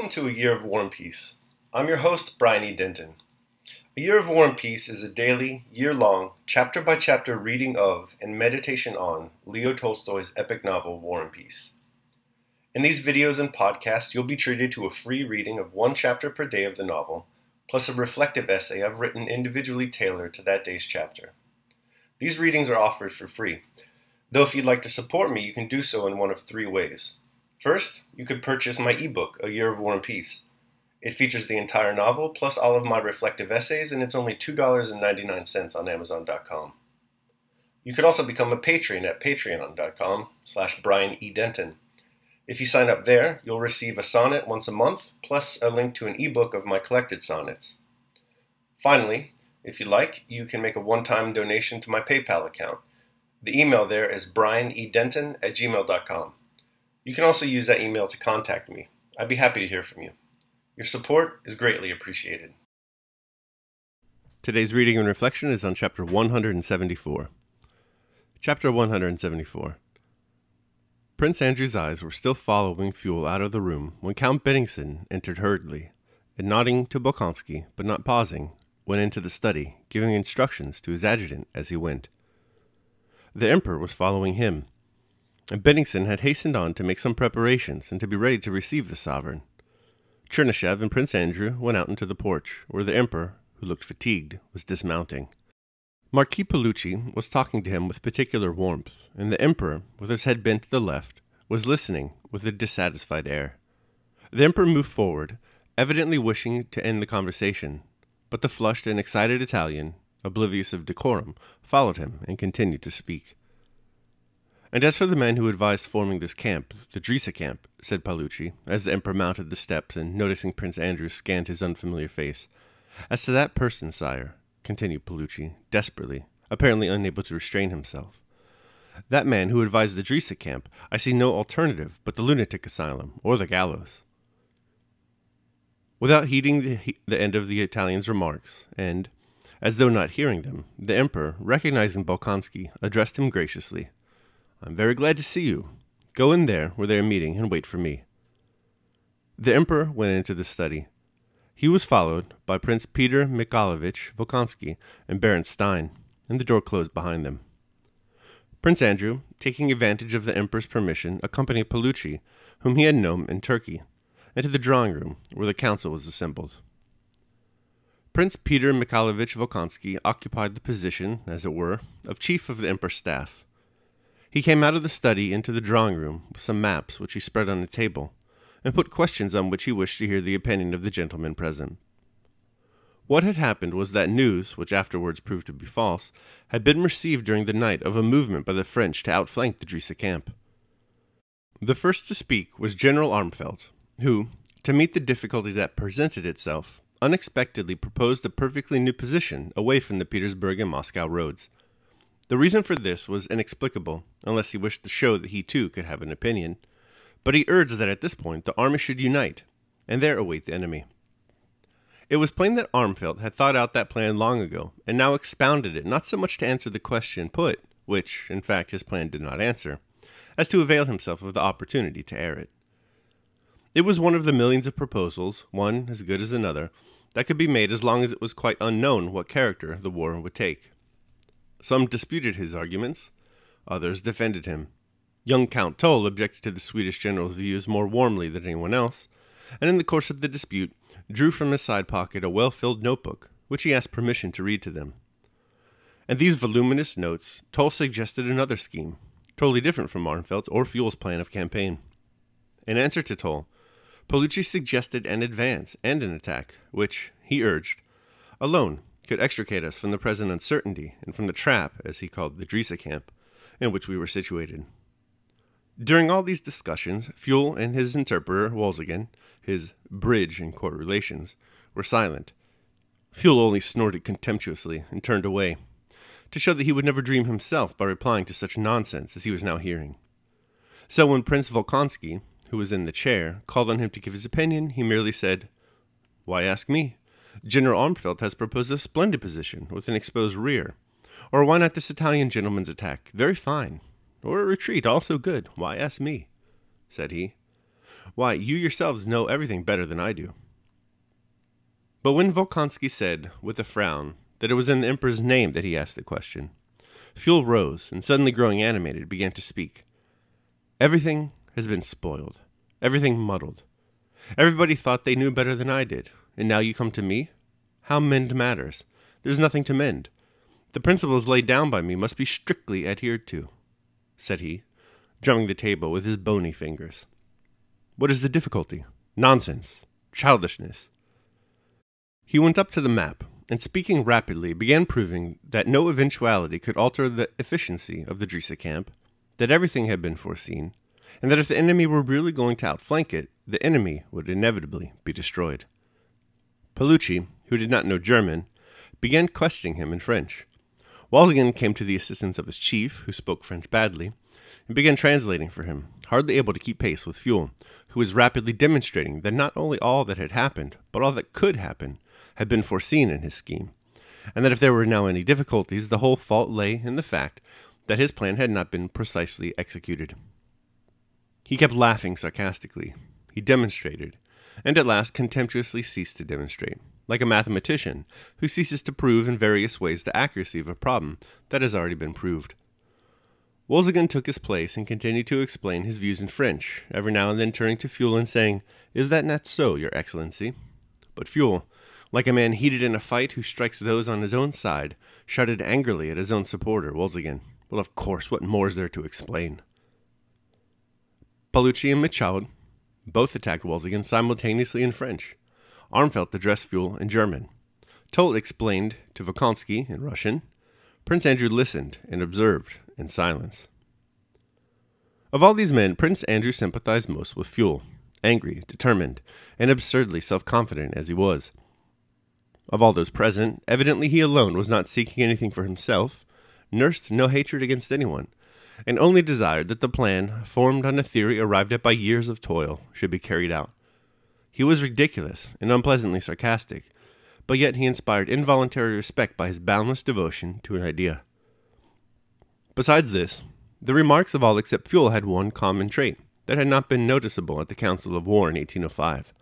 Welcome to A Year of War and Peace. I'm your host, Brian E. Denton. A Year of War and Peace is a daily, year-long, chapter-by-chapter reading of and meditation on Leo Tolstoy's epic novel, War and Peace. In these videos and podcasts, you'll be treated to a free reading of one chapter per day of the novel, plus a reflective essay I've written individually tailored to that day's chapter. These readings are offered for free, though if you'd like to support me, you can do so in one of three ways. First, you could purchase my ebook, A Year of War and Peace. It features the entire novel, plus all of my reflective essays, and it's only $2.99 on Amazon.com. You could also become a patron at patreon.com/Brian E. Denton. If you sign up there, you'll receive a sonnet once a month, plus a link to an ebook of my collected sonnets. Finally, if you like, you can make a one-time donation to my PayPal account. The email there is brianedenton@gmail.com. You can also use that email to contact me. I'd be happy to hear from you. Your support is greatly appreciated. Today's reading and reflection is on Chapter 174. Chapter 174. Prince Andrew's eyes were still following Fuel out of the room when Count Bennigsen entered hurriedly, and nodding to Bulkonsky, but not pausing, went into the study, giving instructions to his adjutant as he went. The Emperor was following him, and Bennigsen had hastened on to make some preparations and to be ready to receive the sovereign. Chernyshev and Prince Andrew went out into the porch, where the Emperor, who looked fatigued, was dismounting. Marquis Paolucci was talking to him with particular warmth, and the Emperor, with his head bent to the left, was listening with a dissatisfied air. The Emperor moved forward, evidently wishing to end the conversation, but the flushed and excited Italian, oblivious of decorum, followed him and continued to speak. "And as for the men who advised forming this camp, the Drisa camp," said Paolucci, as the Emperor mounted the steps and, noticing Prince Andrew, scanned his unfamiliar face. "As to that person, sire," continued Paolucci, desperately, apparently unable to restrain himself, "that man who advised the Drisa camp, I see no alternative but the lunatic asylum, or the gallows." Without heeding the end of the Italian's remarks, and, as though not hearing them, the Emperor, recognizing Bulkonsky, addressed him graciously. "I'm very glad to see you. Go in there where they are meeting and wait for me." The Emperor went into the study. He was followed by Prince Peter Mikhailovich Bulkonsky and Baron Stein, and the door closed behind them. Prince Andrew, taking advantage of the Emperor's permission, accompanied Paolucci, whom he had known in Turkey, into the drawing room where the council was assembled. Prince Peter Mikhailovich Bulkonsky occupied the position, as it were, of chief of the Emperor's staff. He came out of the study into the drawing-room with some maps which he spread on a table, and put questions on which he wished to hear the opinion of the gentlemen present. What had happened was that news, which afterwards proved to be false, had been received during the night of a movement by the French to outflank the Drisa camp. The first to speak was General Armfeldt, who, to meet the difficulty that presented itself, unexpectedly proposed a perfectly new position away from the Petersburg and Moscow roads. The reason for this was inexplicable, unless he wished to show that he too could have an opinion, but he urged that at this point the army should unite, and there await the enemy. It was plain that Armfeldt had thought out that plan long ago, and now expounded it not so much to answer the question put, which, in fact, his plan did not answer, as to avail himself of the opportunity to air it. It was one of the millions of proposals, one as good as another, that could be made as long as it was quite unknown what character the war would take. Some disputed his arguments, others defended him. Young Count Toll objected to the Swedish general's views more warmly than anyone else, and in the course of the dispute drew from his side pocket a well-filled notebook, which he asked permission to read to them. In these voluminous notes, Toll suggested another scheme, totally different from Armfeldt's or Fuel's plan of campaign. In answer to Toll, Paolucci suggested an advance and an attack, which, he urged, alone could extricate us from the present uncertainty and from the trap, as he called the Drisa camp, in which we were situated. During all these discussions, Fuel and his interpreter, Wolzogen, his bridge in court relations, were silent. Fuel only snorted contemptuously and turned away, to show that he would never dream himself by replying to such nonsense as he was now hearing. So when Prince Bulkonsky, who was in the chair, called on him to give his opinion, he merely said, "Why ask me? General Armfeldt has proposed a splendid position with an exposed rear. Or why not this Italian gentleman's attack? Very fine. Or a retreat, also good. Why ask me?" said he. Why, you yourselves know everything better than I do." But when Bulkonsky said, with a frown, that it was in the Emperor's name that he asked the question, Fuel rose, and suddenly growing animated, began to speak. "Everything has been spoiled. Everything muddled. Everybody thought they knew better than I did, and now you come to me? How mend matters? There's nothing to mend. The principles laid down by me must be strictly adhered to," said he, drumming the table with his bony fingers. "What is the difficulty? Nonsense. Childishness." He went up to the map, and speaking rapidly, began proving that no eventuality could alter the efficiency of the Drisa camp, that everything had been foreseen, and that if the enemy were really going to outflank it, the enemy would inevitably be destroyed. Paulucci, who did not know German, began questioning him in French. Walsingham came to the assistance of his chief, who spoke French badly, and began translating for him, hardly able to keep pace with Fuel, who was rapidly demonstrating that not only all that had happened, but all that could happen, had been foreseen in his scheme, and that if there were now any difficulties, the whole fault lay in the fact that his plan had not been precisely executed. He kept laughing sarcastically. He demonstrated, and at last contemptuously ceased to demonstrate, like a mathematician who ceases to prove in various ways the accuracy of a problem that has already been proved. Walsingham took his place and continued to explain his views in French, every now and then turning to Fuel and saying, "Is that not so, Your Excellency?" But Fuel, like a man heated in a fight who strikes those on his own side, shouted angrily at his own supporter, Walsingham. "Well, of course, what more is there to explain?" Paulucci and Michaud both attacked Walsingham simultaneously in French. Armfeldt addressed Fuel in German. Toll explained to Bulkonsky in Russian. Prince Andrew listened and observed in silence. Of all these men, Prince Andrew sympathized most with Fuel, angry, determined, and absurdly self-confident as he was. Of all those present, evidently he alone was not seeking anything for himself, nursed no hatred against anyone, and only desired that the plan, formed on a theory arrived at by years of toil, should be carried out. He was ridiculous and unpleasantly sarcastic, but yet he inspired involuntary respect by his boundless devotion to an idea. Besides this, the remarks of all except Fuel had one common trait that had not been noticeable at the Council of War in 1805.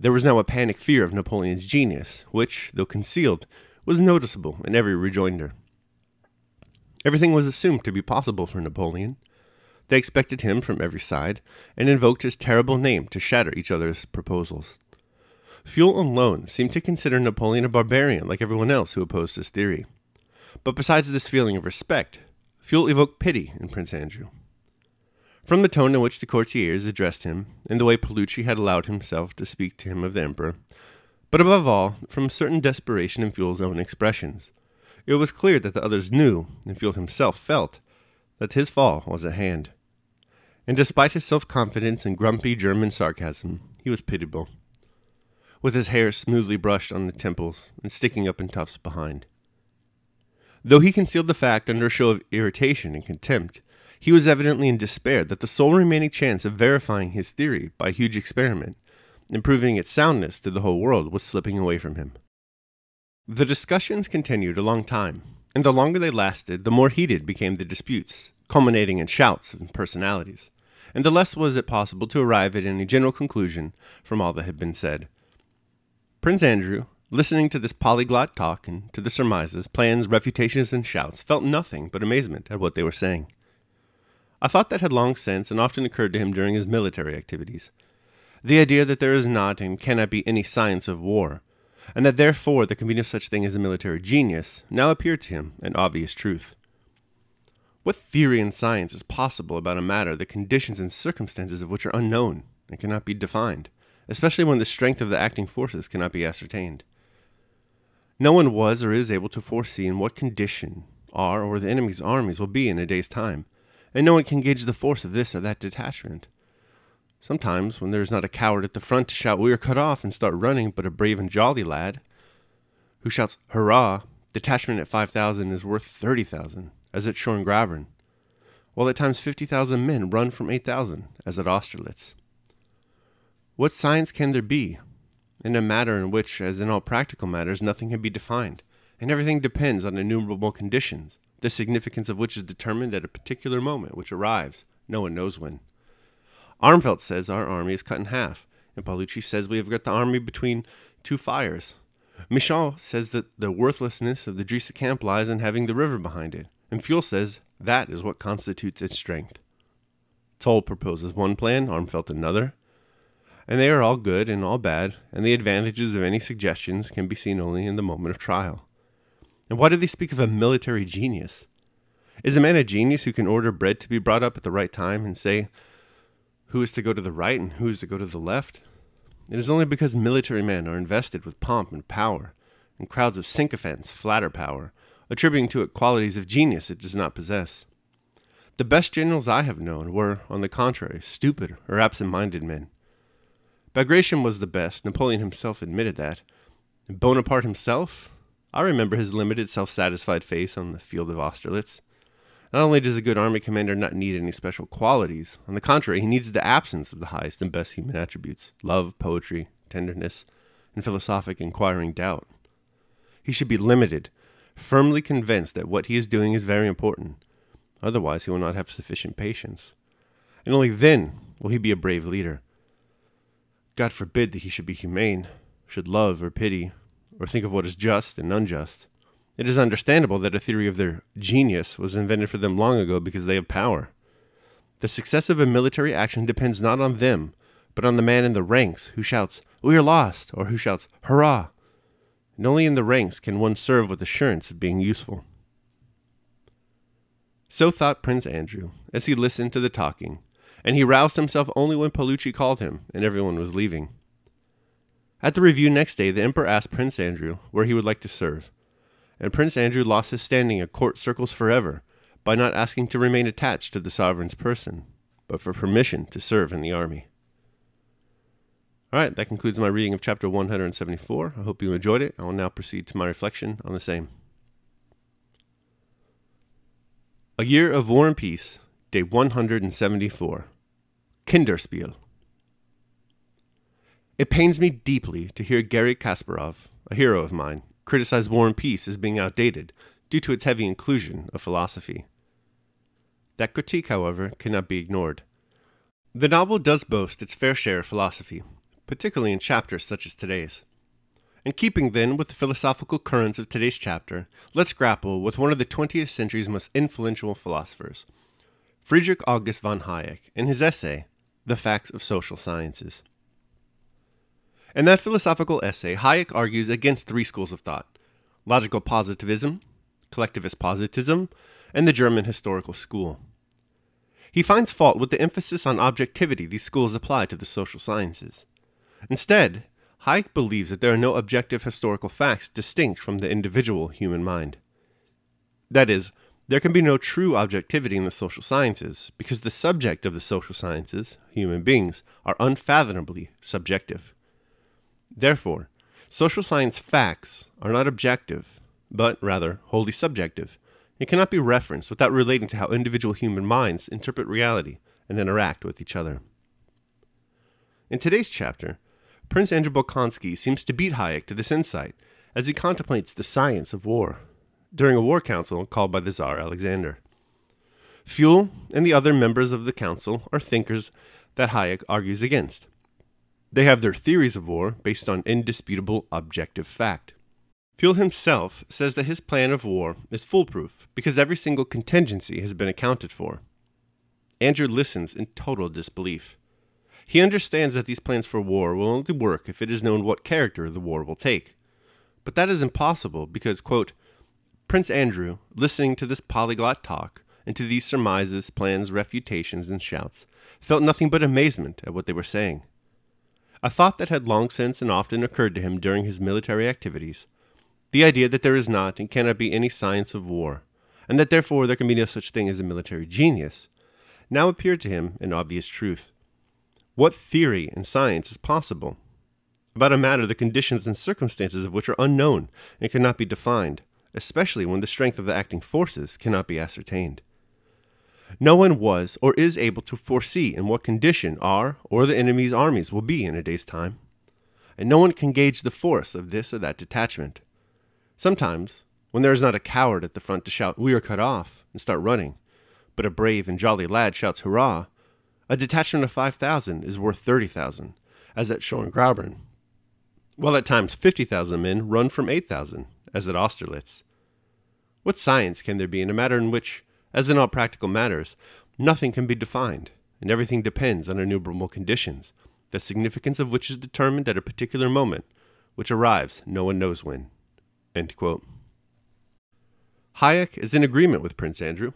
There was now a panic fear of Napoleon's genius, which, though concealed, was noticeable in every rejoinder. Everything was assumed to be possible for Napoleon. They expected him from every side, and invoked his terrible name to shatter each other's proposals. Fuel alone seemed to consider Napoleon a barbarian like everyone else who opposed his theory. But besides this feeling of respect, Fuel evoked pity in Prince Andrew. From the tone in which the courtiers addressed him, and the way Paulucci had allowed himself to speak to him of the Emperor, but above all, from a certain desperation in Fuel's own expressions, it was clear that the others knew, and Fuel himself felt, that his fall was at hand. And despite his self-confidence and grumpy German sarcasm, he was pitiable, with his hair smoothly brushed on the temples and sticking up in tufts behind. Though he concealed the fact under a show of irritation and contempt, he was evidently in despair that the sole remaining chance of verifying his theory by a huge experiment, and proving its soundness to the whole world, was slipping away from him. The discussions continued a long time, and the longer they lasted, the more heated became the disputes, culminating in shouts and personalities, and the less was it possible to arrive at any general conclusion from all that had been said. Prince Andrew, listening to this polyglot talk and to the surmises, plans, refutations, and shouts, felt nothing but amazement at what they were saying. A thought that had long since and often occurred to him during his military activities. The idea that there is not and cannot be any science of war, and that therefore there can be no such thing as a military genius, now appeared to him an obvious truth. What theory in science is possible about a matter the conditions and circumstances of which are unknown and cannot be defined, especially when the strength of the acting forces cannot be ascertained? No one was or is able to foresee in what condition our or the enemy's armies will be in a day's time, and no one can gauge the force of this or that detachment. Sometimes, when there is not a coward at the front to shout, "We are cut off," and start running, but a brave and jolly lad who shouts, "Hurrah!" detachment at 5,000 is worth 30,000, as at Schorngraben, while at times 50,000 men run from 8,000, as at Austerlitz. What science can there be in a matter in which, as in all practical matters, nothing can be defined, and everything depends on innumerable conditions, the significance of which is determined at a particular moment which arrives, no one knows when? Armfeldt says our army is cut in half, and Paolucci says we have got the army between two fires. Michon says that the worthlessness of the Drissa camp lies in having the river behind it, and Fuel says that is what constitutes its strength. Toll proposes one plan, Armfeldt another, and they are all good and all bad, and the advantages of any suggestions can be seen only in the moment of trial. And why do they speak of a military genius? Is a man a genius who can order bread to be brought up at the right time and say who is to go to the right and who is to go to the left? It is only because military men are invested with pomp and power, and crowds of sycophants flatter power, attributing to it qualities of genius it does not possess. The best generals I have known were, on the contrary, stupid or absent-minded men. Bagration was the best, Napoleon himself admitted that. And Bonaparte himself? I remember his limited, self-satisfied face on the field of Austerlitz. Not only does a good army commander not need any special qualities, on the contrary, he needs the absence of the highest and best human attributes: love, poetry, tenderness, and philosophic inquiring doubt. He should be limited, firmly convinced that what he is doing is very important. Otherwise, he will not have sufficient patience. And only then will he be a brave leader. God forbid that he should be humane, should love or pity, or think of what is just and unjust. It is understandable that a theory of their genius was invented for them long ago because they have power. The success of a military action depends not on them, but on the man in the ranks who shouts, "We are lost," or who shouts, "Hurrah!" And only in the ranks can one serve with assurance of being useful. So thought Prince Andrew, as he listened to the talking, and he roused himself only when Paolucci called him, and everyone was leaving. At the review next day, the Emperor asked Prince Andrew where he would like to serve, and Prince Andrew lost his standing at court circles forever by not asking to remain attached to the sovereign's person, but for permission to serve in the army. All right, that concludes my reading of chapter 174. I hope you enjoyed it. I will now proceed to my reflection on the same. A Year of War and Peace, Day 174. Kinderspiel. It pains me deeply to hear Garry Kasparov, a hero of mine, criticize War and Peace as being outdated due to its heavy inclusion of philosophy. That critique, however, cannot be ignored. The novel does boast its fair share of philosophy, particularly in chapters such as today's. In keeping, then, with the philosophical currents of today's chapter, let's grapple with one of the 20th century's most influential philosophers, Friedrich August von Hayek, in his essay, The Facts of Social Sciences. In that philosophical essay, Hayek argues against three schools of thought: logical positivism, collectivist positivism, and the German historical school. He finds fault with the emphasis on objectivity these schools apply to the social sciences. Instead, Hayek believes that there are no objective historical facts distinct from the individual human mind. That is, there can be no true objectivity in the social sciences, because the subject of the social sciences, human beings, are unfathomably subjective. Therefore, social science facts are not objective, but rather wholly subjective. It cannot be referenced without relating to how individual human minds interpret reality and interact with each other. In today's chapter, Prince Andrew Bulkonsky seems to beat Hayek to this insight as he contemplates the science of war during a war council called by the Tsar Alexander. Fuel and the other members of the council are thinkers that Hayek argues against. They have their theories of war based on indisputable objective fact. Fuel himself says that his plan of war is foolproof because every single contingency has been accounted for. Andrew listens in total disbelief. He understands that these plans for war will only work if it is known what character the war will take. But that is impossible because, quote, Prince Andrew, listening to this polyglot talk and to these surmises, plans, refutations, and shouts, felt nothing but amazement at what they were saying. A thought that had long since and often occurred to him during his military activities, the idea that there is not and cannot be any science of war, and that therefore there can be no such thing as a military genius, now appeared to him an obvious truth. What theory in science is possible about a matter the conditions and circumstances of which are unknown and cannot be defined, especially when the strength of the acting forces cannot be ascertained? No one was or is able to foresee in what condition our or the enemy's armies will be in a day's time, and no one can gauge the force of this or that detachment. Sometimes, when there is not a coward at the front to shout, "We are cut off," and start running, but a brave and jolly lad shouts, "Hurrah!" A detachment of 5,000 is worth 30,000, as at Schorngraben, while at times 50,000 men run from 8,000, as at Austerlitz. What science can there be in a matter in which, as in all practical matters, nothing can be defined, and everything depends on innumerable conditions, the significance of which is determined at a particular moment, which arrives no one knows when." End quote. Hayek is in agreement with Prince Andrew.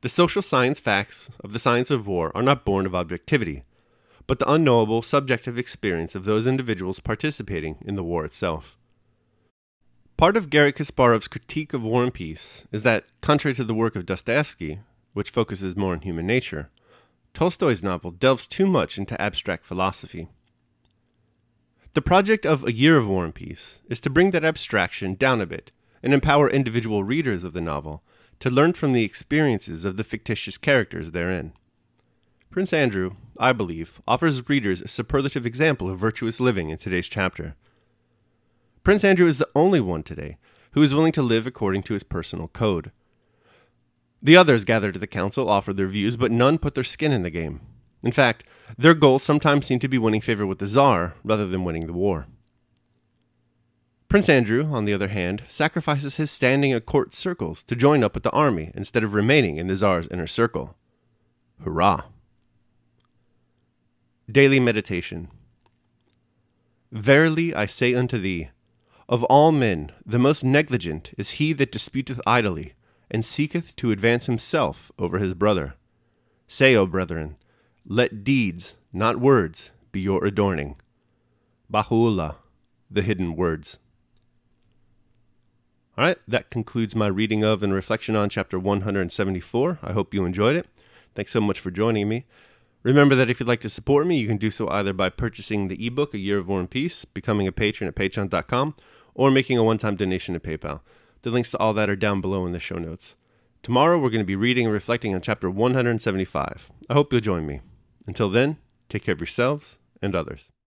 The social science facts of the science of war are not born of objectivity, but the unknowable subjective experience of those individuals participating in the war itself. Part of Garry Kasparov's critique of War and Peace is that, contrary to the work of Dostoevsky, which focuses more on human nature, Tolstoy's novel delves too much into abstract philosophy. The project of A Year of War and Peace is to bring that abstraction down a bit and empower individual readers of the novel to learn from the experiences of the fictitious characters therein. Prince Andrew, I believe, offers readers a superlative example of virtuous living in today's chapter. Prince Andrew is the only one today who is willing to live according to his personal code. The others gathered at the council offered their views, but none put their skin in the game. In fact, their goals sometimes seem to be winning favor with the Tsar rather than winning the war. Prince Andrew, on the other hand, sacrifices his standing at court circles to join up with the army instead of remaining in the Tsar's inner circle. Hurrah! Daily Meditation. Verily I say unto thee, of all men the most negligent is he that disputeth idly, and seeketh to advance himself over his brother. Say, O brethren, let deeds, not words, be your adorning. Baha'u'llah, the hidden words. All right, that concludes my reading of and reflection on chapter 174. I hope you enjoyed it. Thanks so much for joining me. Remember that if you'd like to support me, you can do so either by purchasing the ebook, A Year of War and Peace, becoming a patron at patreon.com, or making a one-time donation to PayPal. The links to all that are down below in the show notes. Tomorrow, we're going to be reading and reflecting on chapter 175. I hope you'll join me. Until then, take care of yourselves and others.